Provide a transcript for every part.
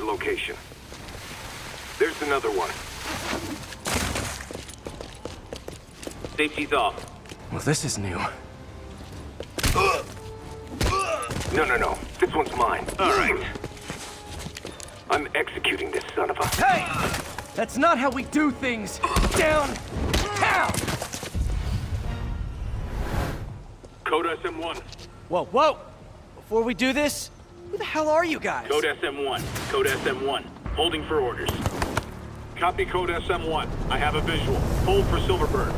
location. There's another one. Safety's off. Well, this is new. No. This one's mine. All right. I'm executing this son of a... Hey! That's not how we do things! Down! Down! Code SM1. Whoa! Before we do this, who the hell are you guys? Code SM1. Code SM1. Holding for orders. Copy Code SM1. I have a visual. Hold for Silverbird.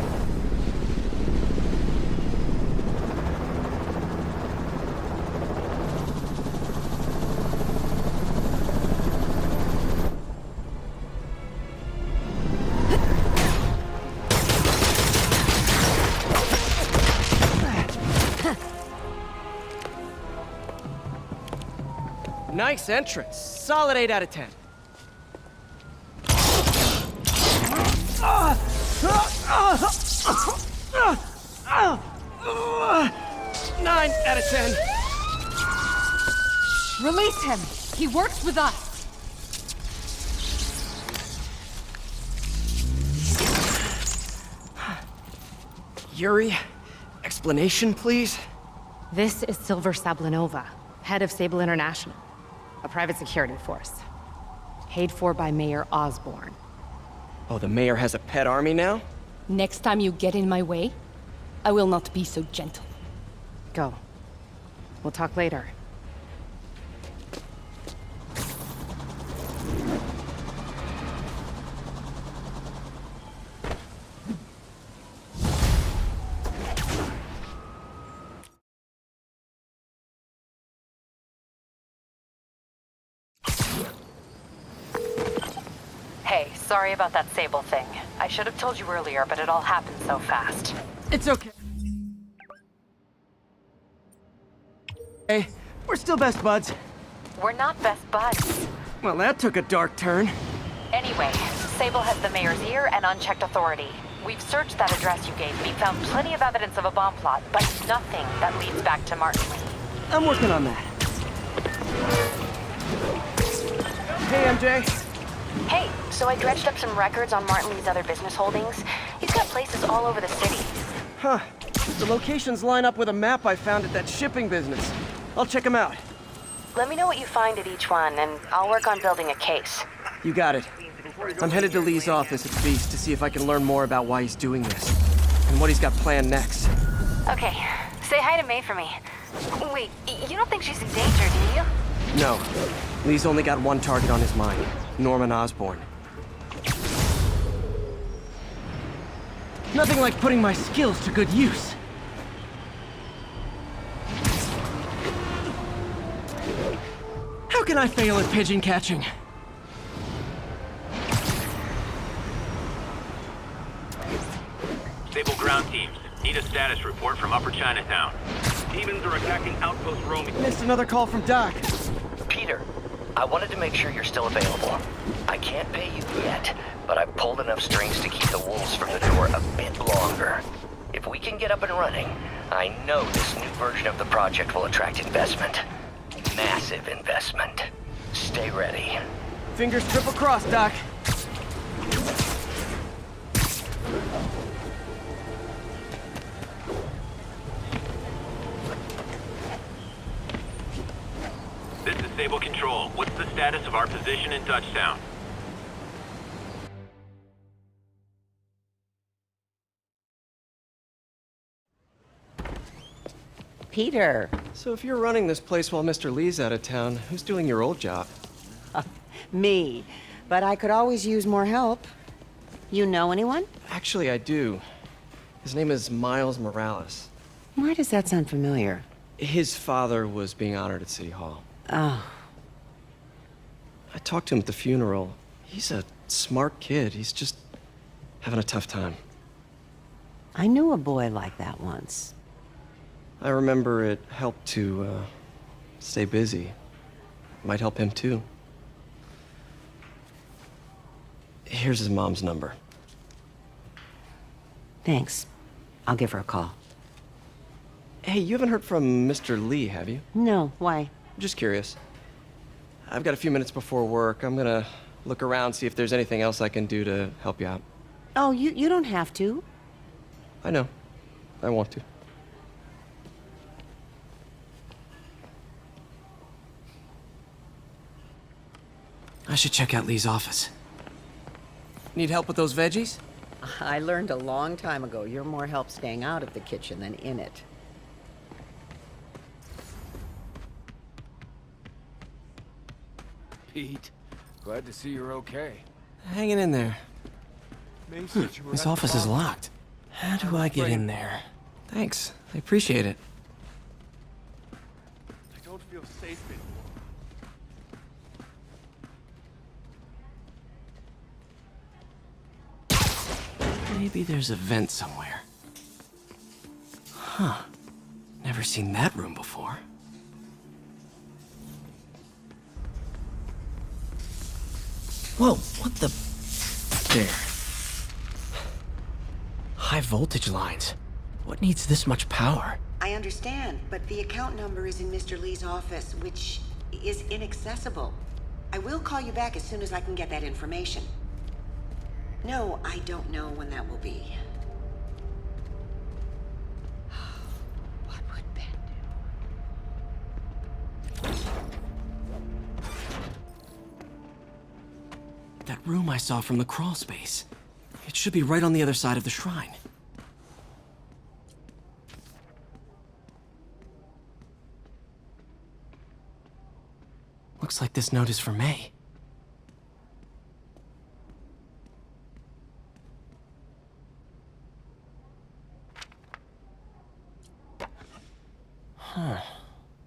Nice entrance. Solid 8 out of 10. 9 out of 10. Release him! He works with us! Yuri, explanation, please? This is Silver Sablinova, head of Sable International, a private security force. Paid for by Mayor Osborne. Oh, the mayor has a pet army now? Next time you get in my way, I will not be so gentle. Go. We'll talk later. Hey, sorry about that Sable thing. I should have told you earlier, but it all happened so fast. It's okay. Hey, we're still best buds. We're not best buds. Well, that took a dark turn. Anyway, Sable has the mayor's ear and unchecked authority. We've searched that address you gave me, found plenty of evidence of a bomb plot, but nothing that leads back to Martin Lee. I'm working on that. Hey, MJ. Hey, so I dredged up some records on Martin Lee's other business holdings. He's got places all over the city. Huh. The locations line up with a map I found at that shipping business. I'll check them out. Let me know what you find at each one, and I'll work on building a case. You got it. I'm headed to Lee's office at Beast to see if I can learn more about why he's doing this. And what he's got planned next. Okay, say hi to May for me. Wait, you don't think she's in danger, do you? No. Lee's only got one target on his mind. Norman Osborn. Nothing like putting my skills to good use. How can I fail at pigeon catching? Sable ground teams. Need a status report from Upper Chinatown. Demons are attacking Outpost Roaming. Missed another call from Doc. Peter, I wanted to make sure you're still available. I can't pay you yet, but I've pulled enough strings to keep the wolves from the door a bit longer. If we can get up and running, I know this new version of the project will attract investment. Massive investment. Stay ready. Fingers triple crossed, Doc. This is Sable Control. What's the status of our position in touchdown? Peter. So if you're running this place while Mr. Lee's out of town, who's doing your old job? Me. But I could always use more help. You know anyone? Actually, I do. His name is Miles Morales. Why does that sound familiar? His father was being honored at City Hall. Oh. I talked to him at the funeral. He's a smart kid. He's just having a tough time. I knew a boy like that once. I remember it helped to, stay busy. Might help him, too. Here's his mom's number. Thanks. I'll give her a call. Hey, you haven't heard from Mr. Lee, have you? No, why? Just curious. I've got a few minutes before work. I'm gonna look around, see if there's anything else I can do to help you out. Oh, you don't have to. I know. I want to. I should check out Lee's office. Need help with those veggies? I learned a long time ago you're more help staying out of the kitchen than in it. Pete, glad to see you're okay. Hanging in there. Mason, This office is locked. How do I get in there? Thanks. I appreciate it. I don't feel safe anymore. Maybe there's a vent somewhere. Huh. Never seen that room before. Whoa, what the... There. High voltage lines. What needs this much power? I understand, but the account number is in Mr. Lee's office, which is inaccessible. I will call you back as soon as I can get that information. No, I don't know when that will be. What would Ben do? That room I saw from the crawl space. It should be right on the other side of the shrine. Looks like this note is for May. Huh.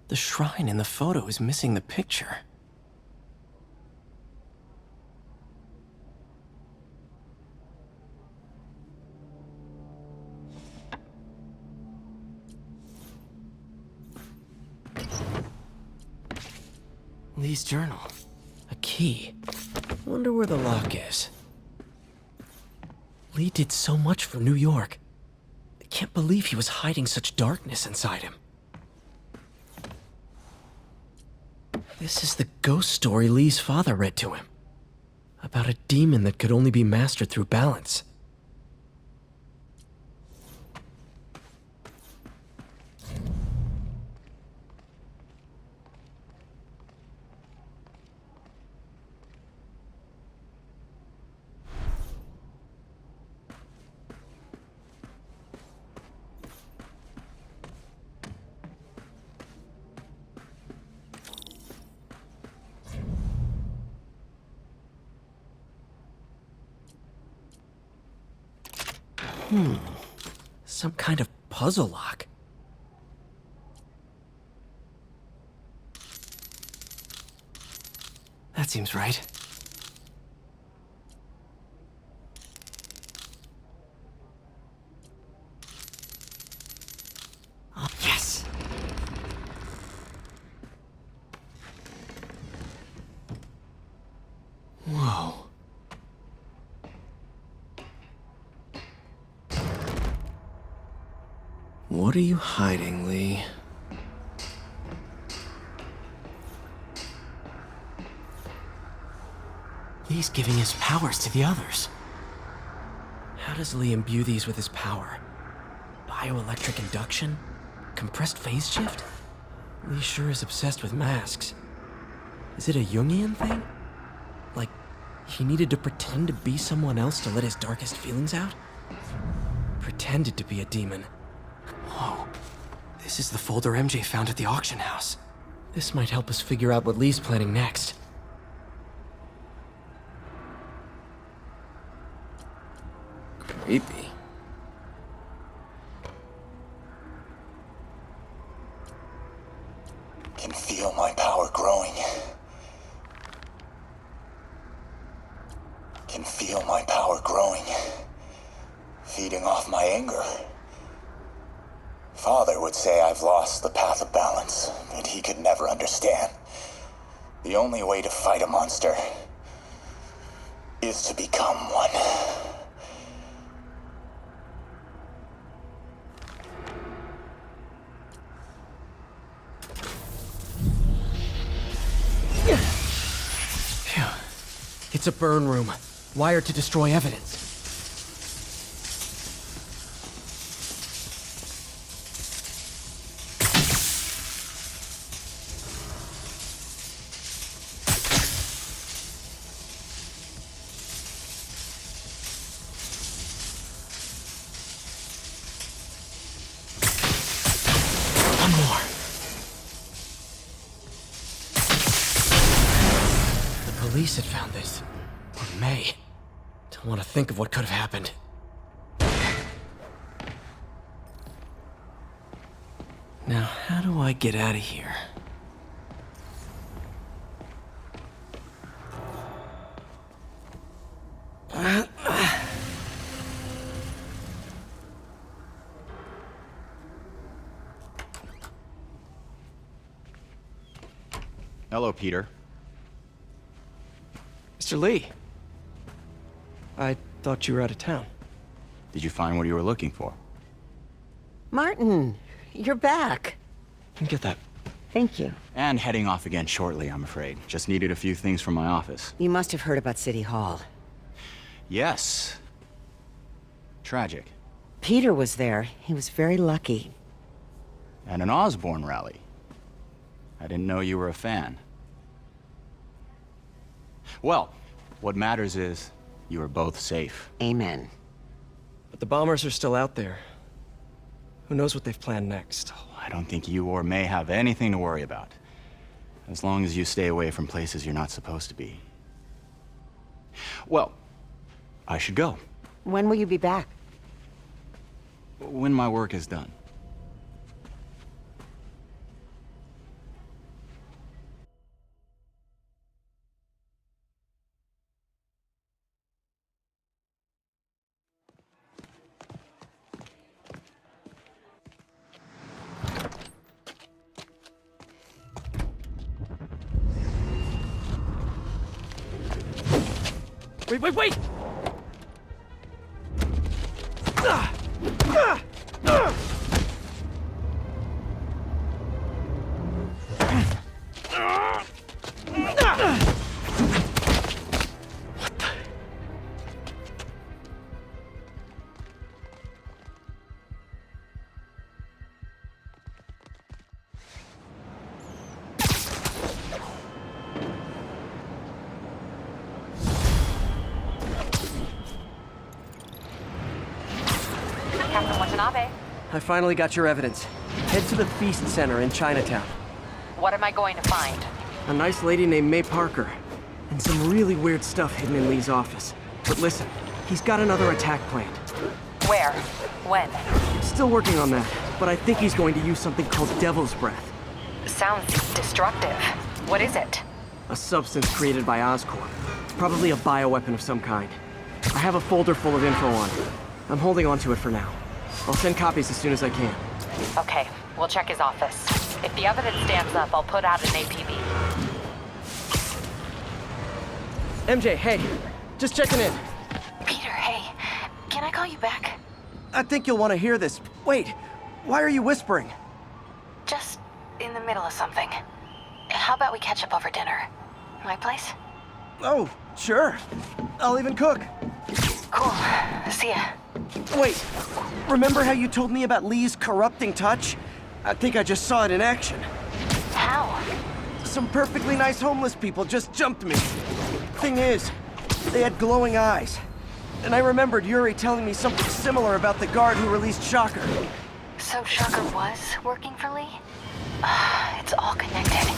The shrine in the photo is missing the picture. Lee's journal. A key. Wonder where the lock is. Lee did so much for New York. I can't believe he was hiding such darkness inside him. This is the ghost story Lee's father read to him. About a demon that could only be mastered through balance. Some kind of puzzle lock. That seems right. Oh, yes! Whoa. What are you hiding, Lee? Lee's giving his powers to the others. How does Lee imbue these with his power? Bioelectric induction? Compressed phase shift? Lee sure is obsessed with masks. Is it a Jungian thing? Like, he needed to pretend to be someone else to let his darkest feelings out? Pretended to be a demon. Whoa. This is the folder MJ found at the auction house. This might help us figure out what Lee's planning next. Creepy. Can feel my power growing. Can feel my power growing. Feeding off my anger. Father would say I've lost the path of balance, but he could never understand. The only way to fight a monster is to become one. Phew. It's a burn room, wired to destroy evidence. One more. The police had found this. Or may. Don't want to think of what could have happened. Now, how do I get out of here? Hello, Peter. Mr. Lee. I thought you were out of town. Did you find what you were looking for? Martin, you're back. Get that. Thank you. And heading off again shortly, I'm afraid. Just needed a few things from my office. You must have heard about City Hall. Yes. Tragic. Peter was there. He was very lucky. At an Osborn rally. I didn't know you were a fan. Well, what matters is you are both safe. Amen. But the bombers are still out there. Who knows what they've planned next? I don't think you or May have anything to worry about. As long as you stay away from places you're not supposed to be. Well, I should go. When will you be back? When my work is done. Wait! Captain Watanabe, I finally got your evidence. Head to the Feast Center in Chinatown. what am I going to find? A nice lady named May Parker. And some really weird stuff hidden in Lee's office. But listen, he's got another attack planned. Where? When? Still working on that, but I think he's going to use something called Devil's Breath. Sounds destructive. What is it? A substance created by Oscorp. Probably a bioweapon of some kind. I have a folder full of info on it. I'm holding on to it for now. I'll send copies as soon as I can. Okay, we'll check his office. If the evidence stands up, I'll put out an APB. MJ, hey. Just checking in. Peter, hey. Can I call you back? I think you'll want to hear this. Wait, why are you whispering? Just in the middle of something. How about we catch up over dinner? My place? Oh, sure. I'll even cook. Cool. See ya. Wait, remember how you told me about Lee's corrupting touch? I think I just saw it in action. How? Some perfectly nice homeless people just jumped me. Thing is, they had glowing eyes. And I remembered Yuri telling me something similar about the guard who released Shocker. So Shocker was working for Lee? It's all connected.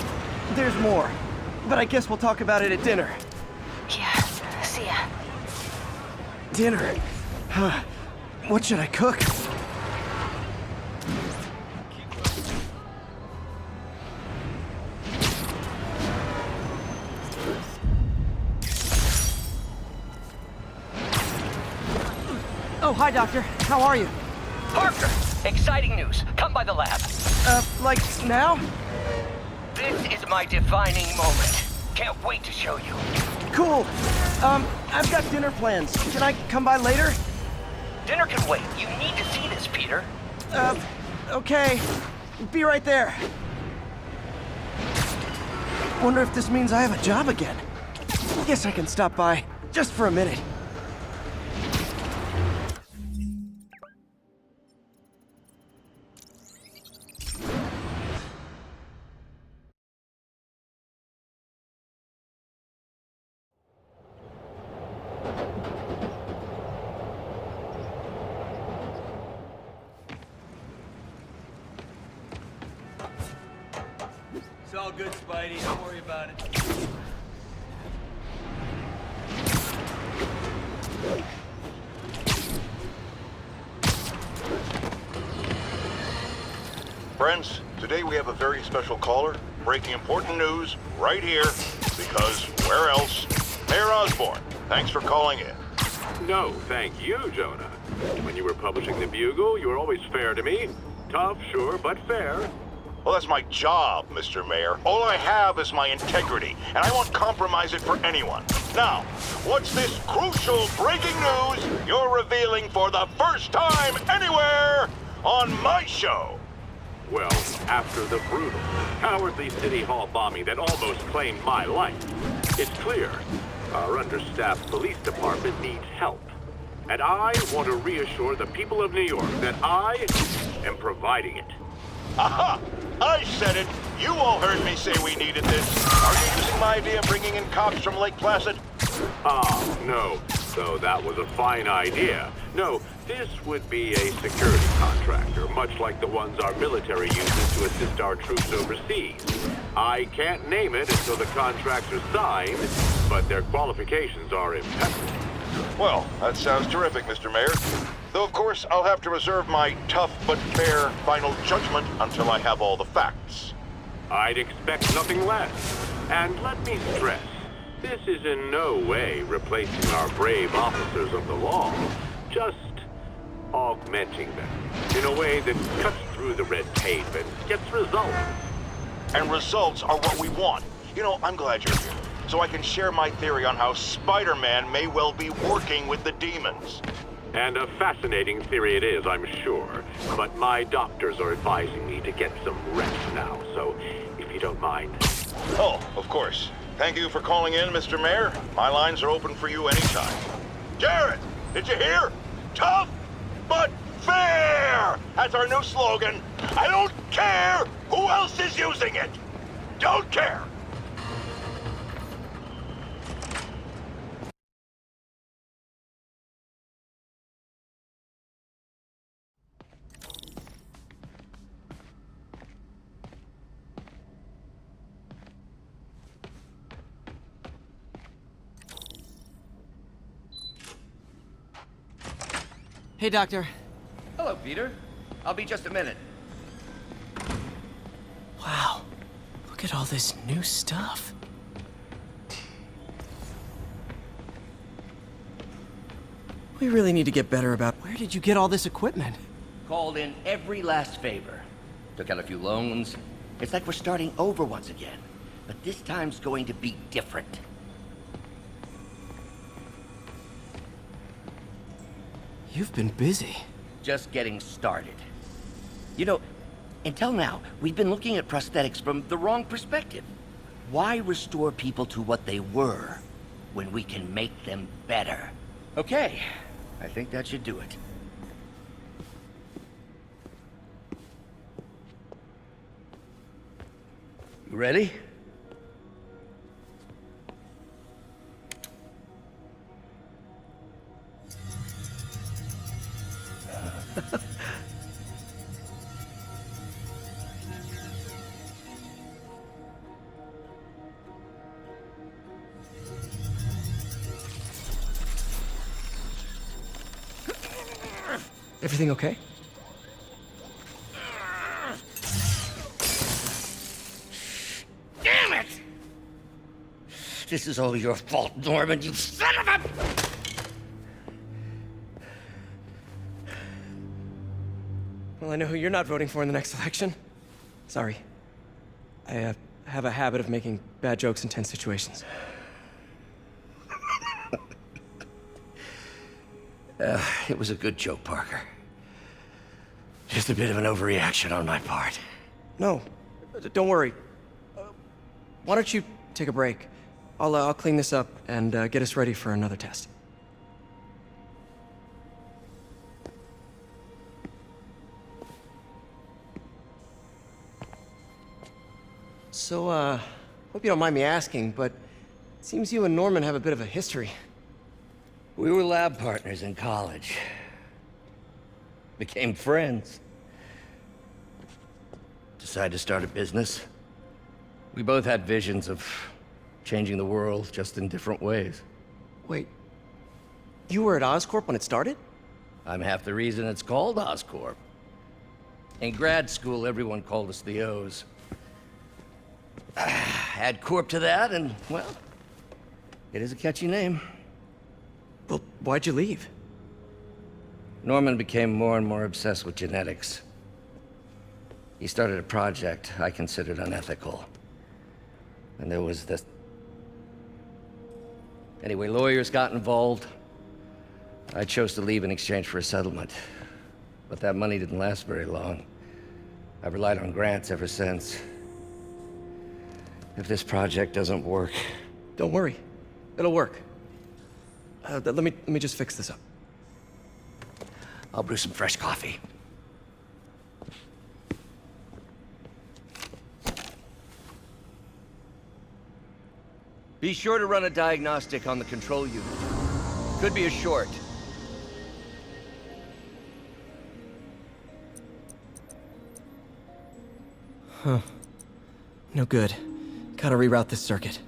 There's more, but I guess we'll talk about it at dinner. Yeah, see ya. Dinner? Huh. What should I cook? Oh, hi, Doctor. How are you? Parker! Exciting news. Come by the lab. Like now? This is my defining moment. Can't wait to show you. Cool. I've got dinner plans. Can I come by later? Dinner can wait. You need to see this, Peter. Okay. Be right there. Wonder if this means I have a job again. guess I can stop by, just for a minute. It's all good, Spidey. Don't worry about it. Friends, today we have a very special caller, breaking important news right here, because where else? Mayor Osborn, thanks for calling in. No, thank you, Jonah. When you were publishing the Bugle, you were always fair to me. Tough, sure, but fair. Well, that's my job, Mr. Mayor. All I have is my integrity, and I won't compromise it for anyone. Now, what's this crucial breaking news you're revealing for the first time anywhere on my show? Well, after the brutal, cowardly City Hall bombing that almost claimed my life, it's clear our understaffed police department needs help. And I want to reassure the people of New York that I am providing it. Aha! I said it! You all heard me say we needed this. Are you using my idea of bringing in cops from Lake Placid? Ah, no. So that was a fine idea. No, this would be a security contractor, much like the ones our military uses to assist our troops overseas. I can't name it until the contracts are signed, but their qualifications are impeccable. Well, that sounds terrific, Mr. Mayor. Though, of course, I'll have to reserve my tough but fair final judgment until I have all the facts. I'd expect nothing less. And let me stress, this is in no way replacing our brave officers of the law, just augmenting them in a way that cuts through the red tape and gets results. And results are what we want. You know, I'm glad you're here, so I can share my theory on how Spider-Man may well be working with the demons. And a fascinating theory it is, I'm sure. But my doctors are advising me to get some rest now, so if you don't mind. Oh, of course. Thank you for calling in, Mr. Mayor. My lines are open for you anytime. Jared, did you hear? Tough but fair! That's our new slogan. I don't care who else is using it. Don't care. Hey, Doctor. Hello, Peter. I'll be just a minute. Wow. Look at all this new stuff. We really need to get better about where did you get all this equipment? Called in every last favor. Took out a few loans. It's like we're starting over once again. But this time's going to be different. You've been busy. Just getting started. You know, until now, we've been looking at prosthetics from the wrong perspective. Why restore people to what they were when we can make them better? Okay, I think that should do it. You ready? Everything okay? Damn it! This is all your fault, Norman, you son of a... Well, I know who you're not voting for in the next election. Sorry. I have a habit of making bad jokes in tense situations. It was a good joke, Parker. Just a bit of an overreaction on my part. No, don't worry. Why don't you take a break? I'll clean this up and get us ready for another test. So, hope you don't mind me asking, but it seems you and Norman have a bit of a history. We were lab partners in college. Became friends. Decided to start a business. We both had visions of changing the world, just in different ways. Wait, you were at Oscorp when it started? I'm half the reason it's called Oscorp. In grad school, everyone called us the O's. Add Corp to that, and, well, it is a catchy name. Well, why'd you leave? Norman became more and more obsessed with genetics. He started a project I considered unethical. And there was this... Anyway, lawyers got involved. I chose to leave in exchange for a settlement. But that money didn't last very long. I've relied on grants ever since. If this project doesn't work... Don't worry. It'll work. Let me just fix this up. I'll brew some fresh coffee. Be sure to run a diagnostic on the control unit. Could be a short. Huh. No good. Gotta reroute this circuit.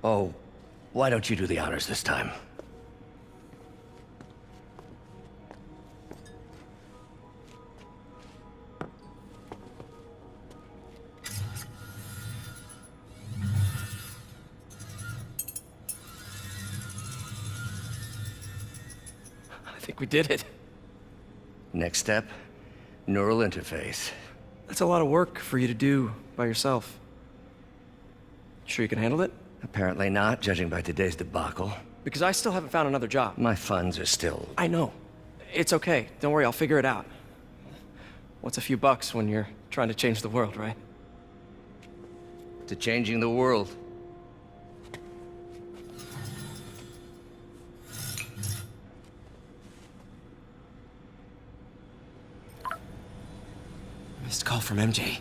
Oh, why don't you do the honors this time? I think we did it. Next step, neural interface. That's a lot of work for you to do by yourself. Sure you can handle it? Apparently not, judging by today's debacle. Because I still haven't found another job. My funds are still... I know. It's okay. Don't worry, I'll figure it out. What's a few bucks when you're trying to change the world, right? To changing the world. Missed call from MJ.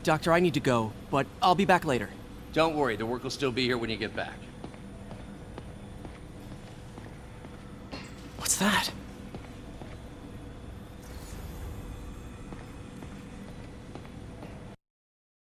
Doctor, I need to go, but I'll be back later. Don't worry, the work will still be here when you get back. What's that?